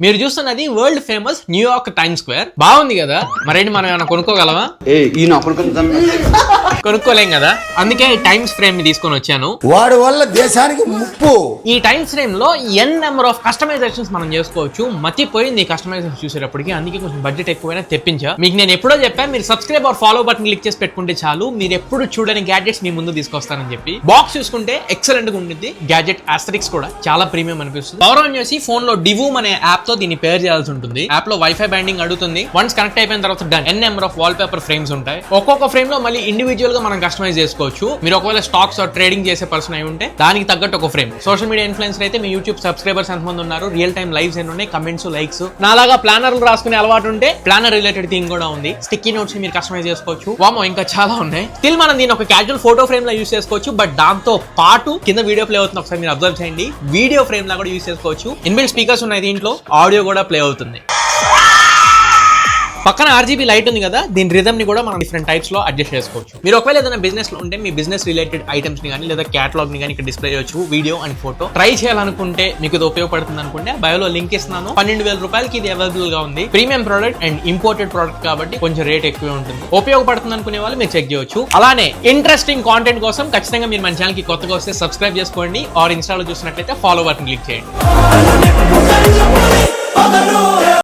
మీరు చూస్తున్నది world famous New York time square. బాగుంది కదా, మరేంటి మనం ఏమైనా కొనుక్కోగలమా? కొనుక్కోలేం కదా, అందుకే టైమ్స్ ఫ్రేమ్ ని తీసుకొని వచ్చాను. వాడి వల్ల దేశానికి ముప్పు. ఈ టైమ్స్ ఫ్రేమ్ లో ఎన్ నెంబర్ ఆఫ్ కస్టమైజేషన్స్ మనం చేసుకోవచ్చు. మతిపోయింది ఈ కస్టమైజేషన్ చూసేటప్పటికి, అందుకే కొంచెం బడ్జెట్ ఎక్కువైనా తెప్పించా. మీకు నేను ఎప్పుడో చెప్పాను, మీరు subscribe R follow button click చేసి పెట్టుకుంటే చాలు, మీరు ఎప్పుడు చూడని గ్యాడ్జెట్స్ మీ ముందు తీసుకొస్తానని చెప్పి. బాక్స్ చూసుకుంటే ఎక్సలెంట్ గా ఉంటుంది, గ్యాడ్జెట్ ఆస్థెటిక్స్ కూడా చాలా ప్రీమియం అనిపిస్తుంది. పవర్ ఆన్ చేసి ఫోన్ లో డివూమ్ అనే యాప్ తో దీన్ని పేర్ చేయాల్సి ఉంటుంది. యాప్ లో వైఫై బైండింగ్ అడుగుతుంది. వన్స్ కనెక్ట్ అయిపోయిన తర్వాత done. N number of wallpaper frames ఉంటాయి. ఒక్కొక్క ఫ్రేమ్ లో మళ్ళీ ఇండివిజువల్ గా మనం కస్టమైజ్ చేసుకోవచ్చు. మీరు ఒకవేళ స్టాక్స్ ట్రేడింగ్ చేసే పర్సన్ అయి ఉంటే దానికి తగ్గట్టు ఒక ఫ్రేమ్. సోషల్ మీడియా ఇన్ఫ్లుయెన్సర్ అయితే మీ యూట్యూబ్ సబ్స్క్రైబర్స్ ఎంతమంది ఉన్నారు, రియల్ టైమ్ లైవ్స్ ఎన్ని ఉన్నాయి, కమెంట్స్, లైక్స్. నాలాగా ప్లానర్లు రాసుకునే అలవాటు ఉంటే ప్లానర్ రిలేటెడ్ థింగ్ కూడా ఉంది. స్టిక్కీ నోట్స్ మీరు కస్టమైజ్ చేసుకోవచ్చు. వామో ఇంకా చాలా ఉన్నాయి. స్టిల్ మనం దీని ఒక క్యాజువల్ ఫోటో ఫ్రేమ్ లా యూస్ చేసుకోవచ్చు. బట్ దాంతో పాటు కింద వీడియో ప్లే అవుతుంది, ఒకసారి మీరు అబ్జర్వ్ చేయండి. వీడియో ఫ్రేమ్ లా కూడా యూస్ చేసుకోవచ్చు. ఇన్బిల్ట్ స్పీకర్స్ ఉన్నాయి దీంట్లో, ఆడియో కూడా ప్లే అవుతుంది. పక్కన ఆర్జీబీ లైట్ ఉంది కదా, దీని రిథమ్ ని కూడా మనం డిఫరెంట్ టైప్స్ లో అడ్జస్ట్ చేసుకోవచ్చు. మీరు ఒకవేళ ఏదైనా బిజినెస్ లో ఉంటే మీ బిజినెస్ రిలేటెడ్ ఐటమ్స్ ని కానీ లేదా క్యాటలాగ్ ని కానీ ఇక్కడ డిస్ప్లే చేయొచ్చు. వీడియో అండ్ ఫోటో ట్రై చేయాలనుకుంటే మీకు ఇది ఉపయోగపడుతుంది అనుకుంటే బయోలో లింక్ ఇస్తున్నాను. 12,000 రూపాయలకి ఇది అవైలబుల్ గా ఉంది. Premium product and imported product కాబట్టి కొంచెం రేట్ ఎక్కువ ఉంటుంది. ఉపయోగపడుతుంది అనుకునే వాళ్ళు మీరు చెక్ చేయొచ్చు. అలానే ఇంట్రెస్టింగ్ కాంటెంట్ కోసం ఖచ్చితంగా మీరు మన ఛానల్ కి కొత్తగా వస్తే సబ్స్క్రైబ్ చేసుకోండి. ఆర్ ఇన్స్టాలో చూసినట్లయితే ఫాలో బటన్ క్లిక్ చేయండి.